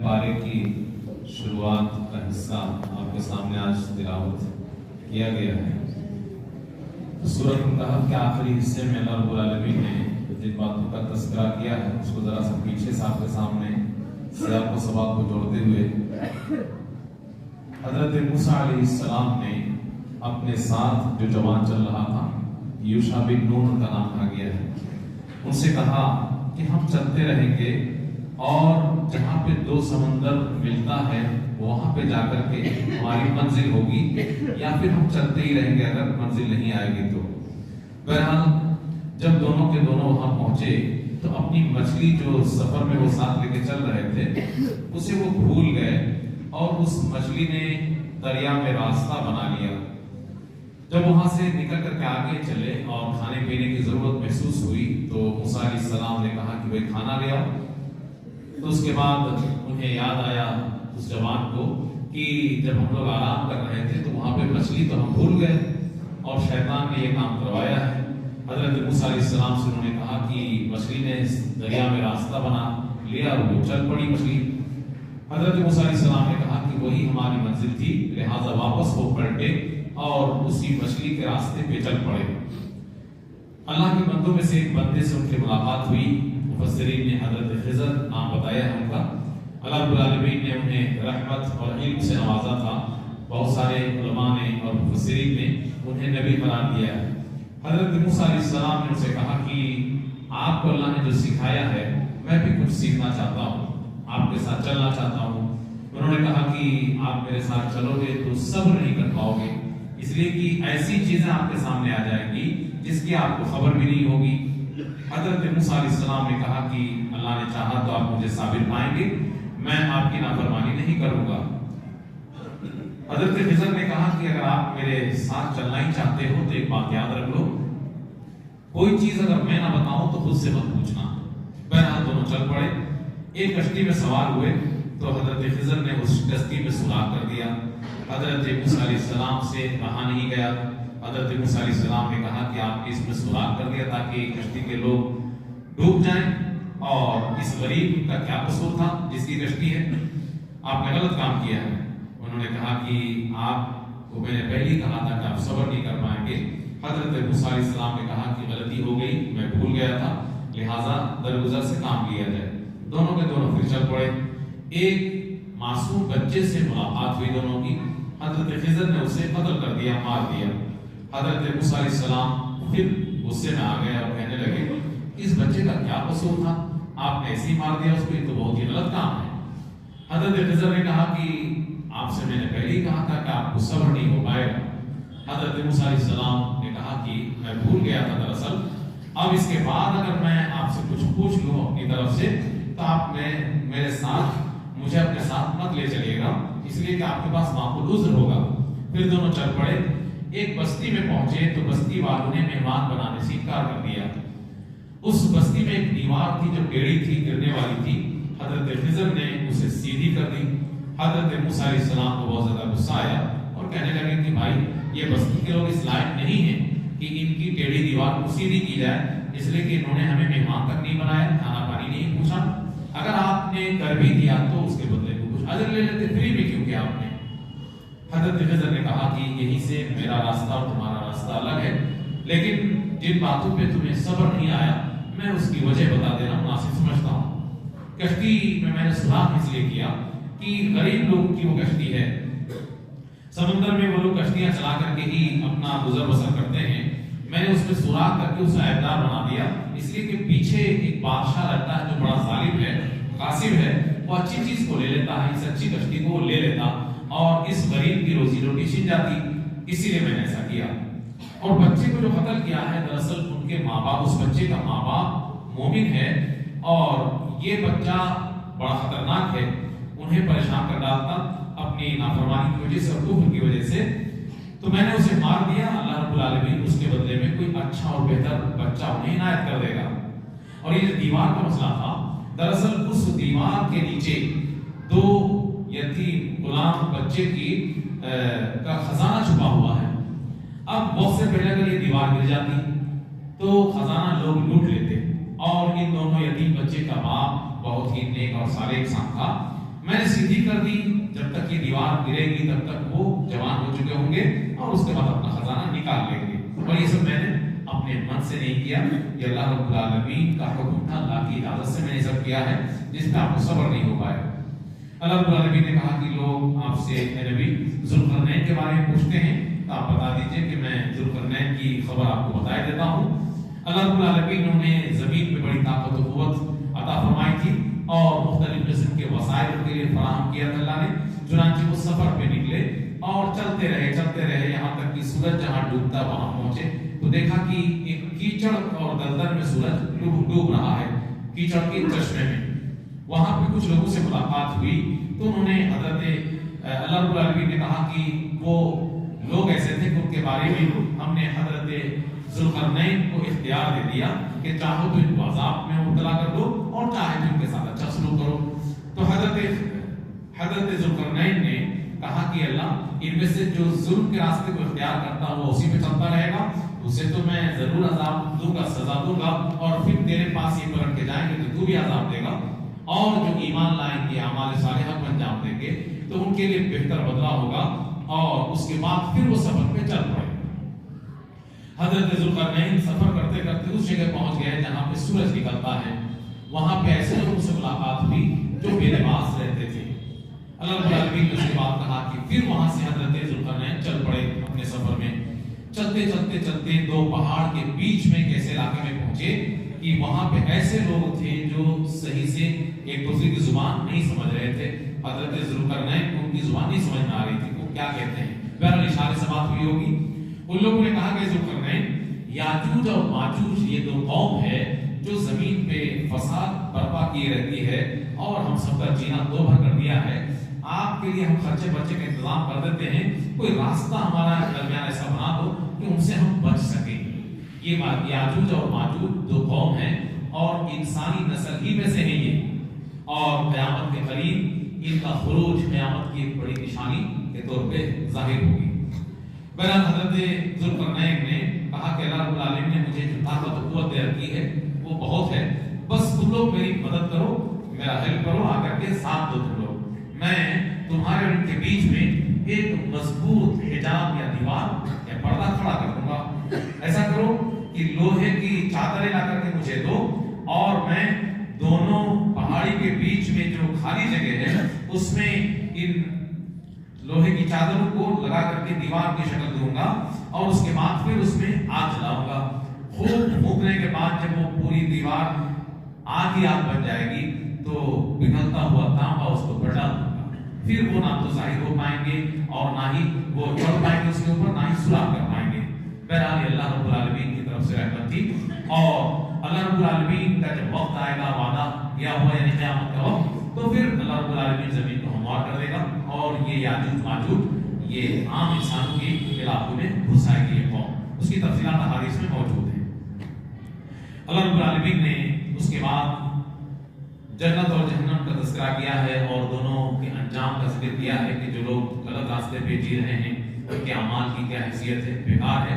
پارے کی شروعات کا حصہ آپ کے سامنے آج تلاوت کیا گیا ہے۔ سورۃ الکہف کے آخری حصے میں اللہ رب العالمین نے جن باتوں کا تذکرہ کیا ہے اس کو ذرا سا پیچھے سے آپ کے سامنے سیاق و سباق کو جوڑتے ہوئے حضرت موسیٰ علیہ السلام نے اپنے ساتھ جو جوان چل رہا تھا، یوشع بن نون کا نام کہا گیا ہے، ان سے کہا کہ ہم چلتے رہیں گے اور جہاں پہ دو سمندر ملتا ہے وہاں پہ جا کر کے ہماری منزل ہوگی، یا پھر ہم چلتے ہی رہیں گے اگر منزل نہیں آئے گی تو۔ بہرحال جب دونوں کے دونوں وہاں پہنچے تو اپنی مچھلی جو سفر میں وہ ساتھ لے کے چل رہے تھے اسے وہ بھول گئے اور اس مچھلی نے دریا میں راستہ بنا لیا۔ جب وہاں سے نکل کر کے آگے چلے اور کھانے پینے کی ضرورت محسوس ہوئی تو موسیٰ علیہ السلام نے کہا کہ بھئی کھانا لے آؤ۔ تو اس کے بعد انہیں یاد آیا اس جوان کو کہ جب ہم لوگ آرام کر رہے تھے تو وہاں پہ مچھلی تو ہم بھول گئے اور شیطان نے یہ کام کروایا ہے۔ حضرت موسیٰ علیہ السلام سے انہوں نے کہا کہ مچھلی نے دریا میں راستہ بنا لیا اور وہ چل پڑی مچھلی۔ حضرت موسیٰ علیہ السلام نے کہا کہ وہی ہماری منزل تھی، لہٰذا واپس ہو پلٹے اور اسی مچھلی کے راستے پہ چل پڑے۔ اللہ کے بندوں میں سے ایک بندے سے ان کی ملاقات ہوئی، مفسرین نے حضرت خضر نام بتایا ہے ان کا۔ اللہ رب العالمین نے انہیں رحمت اور علم سے نوازا تھا، بہت سارے علماء نے اور مفسرین نے انہیں نبی قرار دیا ہے۔ حضرت موسیٰ علیہ السلام نے ان سے کہا کہ آپ کو اللہ نے جو سکھایا ہے میں بھی کچھ سیکھنا چاہتا ہوں، آپ کے ساتھ چلنا چاہتا ہوں۔ انہوں نے کہا کہ آپ میرے ساتھ چلو گے تو صبر نہیں کر پاؤ گے، اس لیے کہ ایسی چیزیں آپ کے سامنے آ جائیں گی جس کی آپ کو خبر بھی نہیں ہوگی۔ حضرت موسیٰ علیہ السلام نے کہا کہ اللہ نے چاہا تو آپ مجھے ثابت پائیں گے، میں آپ کی نافرمانی نہیں کروں گا۔ حضرت خضر نے کہا کہ اگر آپ میرے ساتھ چلنا ہی چاہتے ہو تو ایک بات یاد رکھ لو، کوئی چیز اگر میں نہ بتاؤں تو خود سے مت پوچھنا۔ بہرحال دونوں چل پڑے، ایک کشتی میں سوار ہوئے تو حضرت خضر نے اس کشتی میں سوراخ کر دیا۔ حضرت موسیٰ علیہ السلام سے رہا نہیں گیا۔ حضرت موسیٰ علیہ السلام نے کہا کہ آپ اس میں سوراخ کر دیا تاکہ کشتی کے لوگ ڈوب جائیں، اور اس غریب کا کیا قصور تھا جس کی کشتی ہے، آپ نے غلط کام کیا ہے۔ انہوں نے کہا کہ آپ کو میں نے پہلے ہی کہا تھا کہ آپ صبر نہیں کر پائیں گے۔ حضرت موسیٰ علیہ السلام نے کہا کہ غلطی ہو گئی، میں بھول گیا تھا، لہٰذا درگزر سے کام لیا جائے۔ دونوں کے دونوں پھر چل پڑے۔ ایک معصوم بچے سے ملاقات ہوئی دونوں کی، حضرت خضر نے اسے قتل کر دیا، مار دیا۔ حضرت موسیٰ علیہ السلام پھر غصے میں آ گئے اور کہنے لگے اس بچے کا کیا قصور تھا، آپ نے ایسے ہی مار دیا اس کو، یہ تو بہت ہی غلط کام ہے۔ حضرت خضر نے کہا کہ آپ سے میں نے پہلے ہی کہا تھا کہ آپ کو صبر نہیں ہو پائے گا۔ حضرت موسیٰ علیہ السلام نے کہا کہ میں بھول گیا تھا دراصل، اب اس کے بعد اگر میں آپ سے کچھ پوچھ لوں اپنی طرف سے تو آپ میرے ساتھ مجھے اپنے ساتھ مت لے چلیے گا، اس لیے کہ آپ کے پاس معقول عذر ہوگا۔ پھر دونوں چل پڑے، ایک بستی میں پہنچے تو بستی والوں نے مہمان بنانے سے انکار کر دیا۔ اس بستی میں ایک دیوار تھی جو ٹیڑھی تھی، گرنے والی تھی، حضرت خضر نے اسے سیدھی کر دی۔ حضرت موسیٰ علیہ السلام کو بہت زیادہ غصہ آیا اور کہنے لگے کہ بھائی یہ بستی کے لوگ اس لائق نہیں ہیں کہ ان کی ٹیڑھی دیوار کو سیدھی کی جائے، اس لیے کہ انہوں نے ہمیں مہمان تک نہیں بنایا، کھانا پانی نہیں پوچھا، اگر آپ نے کر بھی دیا تو اس کے بدلے کو کچھ اجر لے لیتے، فری میں کیوں کیا آپ نے۔ حضرت خضر نے کہا کہ یہی سے میرا راستہ اور تمہارا راستہ الگ ہے، لیکن جن باتوں پہ تمہیں صبر نہیں آیا میں اس کی وجہ بتا دینا مناسب سمجھتا ہوں۔ کشتی میں نے سوراخ اس لیے کیا کہ غریب لوگوں کی وہ کشتی ہے، سمندر میں وہ لوگ کشتیاں چلا کر کے ہی اپنا گزر بسر کرتے ہیں، میں نے اس میں سوراخ کر کے اسے عیبدار بنا دیا، اس لیے کہ پیچھے ایک بادشاہ رہتا ہے جو بڑا ظالم ہے، غاصب ہے، وہ اچھی چیز کو لے لیتا ہے، اس اچھی کشتی کو وہ لے لیتا اور اس غریب کی روزی روٹی چھن جاتی، اسی لیے میں نے ایسا کیا۔ اور بچے کو جو قتل کیا ہے دراصل ان کے ماں باپ، اس بچے کا ماں باپ مومن ہے اور یہ بچہ بڑا خطرناک ہے، انہیں پریشان کر ڈالتا اپنی نافرمانی کی وجہ سے اور کفر کی وجہ سے، تو میں نے اسے مار دیا۔ اللہ رب العالمین اس کے بدلے میں کوئی اچھا اور بہتر بچہ انہیں عنایت کر دے گا۔ اور یہ جو دیوار کا مسئلہ تھا، دراصل اس دیوار کے نیچے دو یتیم غلام بچے کا خزانہ چھپا ہوا ہے۔ اب وقت سے پہلے اگر یہ دیوار گر جاتی تو خزانہ لوگ لوٹ لیتے، اور ان دونوں یتیم بچے کا باپ بہت ہی نیک اور صالح انسان تھا۔ میں نے سیدھی کر دی، جب تک یہ دیوار گرے گی تب تک وہ جوان ہو چکے ہوں گے اور اس کے بعد اپنا خزانہ نکال لیں گے۔ اور یہ سب میں نے اپنے من سے نہیں کیا، یہ اللہ رب العالمین کا حکم تھا، اللہ کی اجازت سے میں نے سب کیا ہے، جس پہ آپ کو صبر نہیں ہو پائے۔ اللہ رب العالمین نے کہا کہ لوگ آپ سے اے نبی ذوالقرنین کے بارے میں پوچھتے ہیں، تو آپ بتا دیجئے کہ میں ذوالقرنین کی خبر آپ کو بتا دیتا ہوں۔ اللہ رب العالمین نے انہیں زمین پہ بڑی طاقت و قوت عطا فرمائی تھی اور مختلف قسم کے وسائل ان کے لیے فراہم کیا تھا اللہ نے۔ چنانچہ وہ سفر پہ نکلے اور چلتے رہے یہاں تک کہ سورج جہاں ڈوبتا وہاں پہنچے تو دیکھا کہ ایک کیچڑ اور دلدل میں سورج ڈوب رہا ہے، کیچڑ کے چشمے میں۔ وہاں پہ کچھ لوگوں سے ملاقات ہوئی تو انہوں نے حضرت اللہ رب العالمین نے کہا کہ وہ لوگ ایسے تھے کہ ان کے بارے میں ہم نے حضرت ذوالقرنین کو اختیار دے دیا کہ چاہو تو ان کو عذاب میں مبتلا کر دو اور چاہے تو ان کے ساتھ اچھا سلوک کرو۔ تو حضرت ذوالقرنین نے کہا کہ اللہ ان میں سے جو ظلم کے راستے کو اختیار کرتا ہو وہ اسی پہ چلتا رہے گا، اسے تو میں ضرور عذاب دوں گا، سزا دوں گا، اور پھر تیرے پاس یہ پلٹ کے جائیں گے تو تو بھی عذاب دے گا، اور جو ایمان لائیں گے اعمال صالحہ کو انجام دیں گے تو ان کے لیے بہتر بدلہ ہوگا، اور اس کے بعد پھر وہ سفر پہ چل پڑے۔ حضرت ذوالقرنین سفر کرتے کرتے اس جگہ پہنچ گئے جہاں پہ سورج نکلتا ہے۔ وہاں پہ ایسے لوگوں سے ملاقات ہوئی جو بے لباس رہتے تھے۔ اللہ رب العالمین نے اس کے بعد کہا کہ پھر وہاں سے حضرت ذوالقرنین چل پڑے اپنے سفر میں۔ چلتے دو پہاڑ کے بیچ میں ایک ایسے علاقے میں پہنچے کہ وہاں پہ ایسے لوگ تھے جو صحیح سے ایک دوسرے کی زبان نہیں سمجھ رہے تھے۔ حضرت ذوالقرنین کو ان کی زبان نہیں سمجھ میں آ رہی تھی وہ کیا کہتے ہیں، بہرحال اشارے سے بات ہوئی ہوگی۔ ان لوگوں نے کہا کہ ذوالقرنین، یاجوج اور ماجوج یہ دو قوم ہے جو زمین پہ فساد برپا کی رہتی ہے اور ہم سب کا جینا دو بھر کر دیا ہے، آپ کے لیے ہم خرچے برچے کا انتظام کر دیتے ہیں، کوئی راستہ ہمارا درمیان ایسا بنا دو کہ ان سے ہم بچ سکیں۔ یہ بات یاجوج اور ماجوج دو قوم ہیں اور انسانی نسل ہی میں سے ہیں یہ، اور قیامت کے قریب ان کا خروج قیامت کی ایک بڑی نشانی کے طور پہ ظاہر ہوگی۔ بہرحال حضرت ذوالقرنین نے کہا کہ اللہ رب العالمین نے مجھے جو طاقت و قوت دے رکھی ہے وہ بہت ہے، بس تم لوگ میری مدد کرو، میرا ہیلپ کرو، آ کر کے ساتھ دو تم لوگ، میں تمہارے اور ان کے بیچ میں ایک مضبوط حجاب یا دیوار یا پردہ کھڑا کر دوں گا۔ ایسا کرو کہ لوہے کی چادریں لا کر کے مجھے دو اور میں دونوں پہاڑی کے بیچ میں جو خالی جگہ ہے اس میں ان لوہے کی چادروں کو لگا کر کے دیوار کی شکل دوں گا، اور اس کے بعد پھر اس میں آگ جلاؤں گا۔ خوب پھونکنے کے بعد جب وہ پوری دیوار آگ ہی آگ بن جائے گی تو پگھلتا ہوا تانبا اس کو بڑھا دوں گا، پھر وہ نہ تو ظاہر ہو پائیں گے اور نہ ہی وہ چڑھ پائیں گے اس کے اوپر، نہ ہی سراغ کر پائیں گے۔ بہرحال یہ اللہ رب العالمین کی طرف سے رحمت تھی، اور اللہ رب العالمین کا جب وقت آئے گا وعدہ کیا ہوا یعنی قیامت کا وقت، تو پھر اللہ رب العالمین زمین کو ہموار کر دے گا اور یہ یاجوج ماجوج یہ عام انسانوں کے علاقوں میں گھس آئے گی یہ قوم۔ اس کی تفصیلات احادیث میں موجود ہیں۔ اللہ رب العالمین نے اس کے بعد جنت اور جہنم کا تذکرہ کیا ہے اور دونوں کے انجام کا ذکر کیا ہے کہ جو لوگ غلط راستے پہ جی رہے ہیں ان کے اعمال کی کیا حیثیت ہے، بیکار ہے،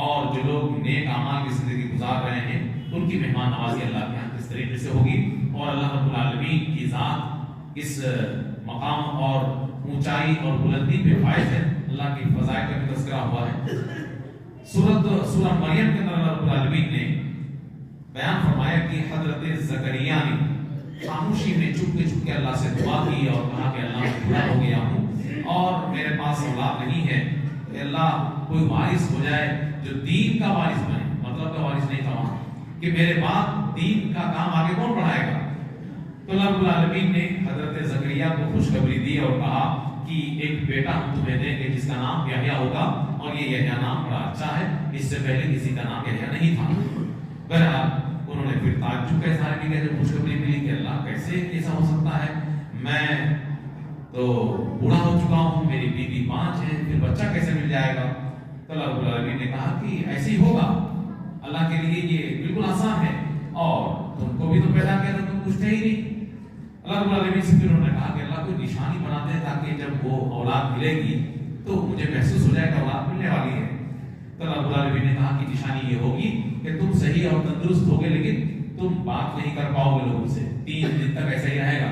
اور جو لوگ نیک اعمال کی زندگی گزار رہے ہیں ان کی مہمان نوازی اللہ کے یہاں کس طریقے سے ہوگی۔ اور اللہ رب العالمین کی ذات اس مقام اور اونچائی اور بلندی پہ فائز ہے، اللہ کی فضائل کا بھی تذکرہ ہوا ہے۔ سورہ مریم کے اندر اللہ رب العالمین نے بیان فرمایا کہ حضرت زکریا نے خاموشی میں چپ کے اللہ سے دعا کی اور کہا کہ اللہ میں بوڑھا ہو گیا ہوں اور میرے پاس اولاد نہیں ہے، کہ اللہ کوئی وارث ہو جائے جو دین کا وارث بنے، مطلب کا وارث نہیں تھا وہاں کہ میرے بعد دین کا کام آگے کون بڑھائے گا۔ تو اللہ رب العالمین نے حضرت زکریا کو خوشخبری دی اور کہا کہ ایک بیٹا ہم تمہیں دیں گے جس کا نام یحییٰ ہوگا، اور یہ یحییٰ نام بڑا اچھا ہے، اس سے پہلے کسی کا نام یحییٰ نہیں تھا۔ بہرحال انہوں نے پھر تعجب کا اظہار کیا جب خوشخبری ملی کہ اللہ کیسے ایسا ہو سکتا ہے، میں تو بوڑھا ہو چکا ہوں، میری بیوی 5 ہے، پھر بچہ کیسے مل جائے گا۔ تو اللہ رب العالمین نے کہا کہ ایسے ہی ہوگا، اللہ کے لیے یہ بالکل آسان ہے، اور تم کو بھی تو پیدا کیا تھا، تم پوچھتے ہی نہیں۔ اللہ رب العالمین سے پھر انہوں نے کہا کہ اللہ کوئی نشانی بنا دے تاکہ جب وہ اولاد ملے گی تو مجھے محسوس ہو جائے کہ اولاد ملنے والی ہے۔ تو اللہ رب العالمین نے کہا کہ نشانی یہ ہوگی کہ تم صحیح اور تندرست ہوگے لیکن تم بات نہیں کر پاؤ گے لوگوں سے، 3 دن تک ایسا ہی رہے گا۔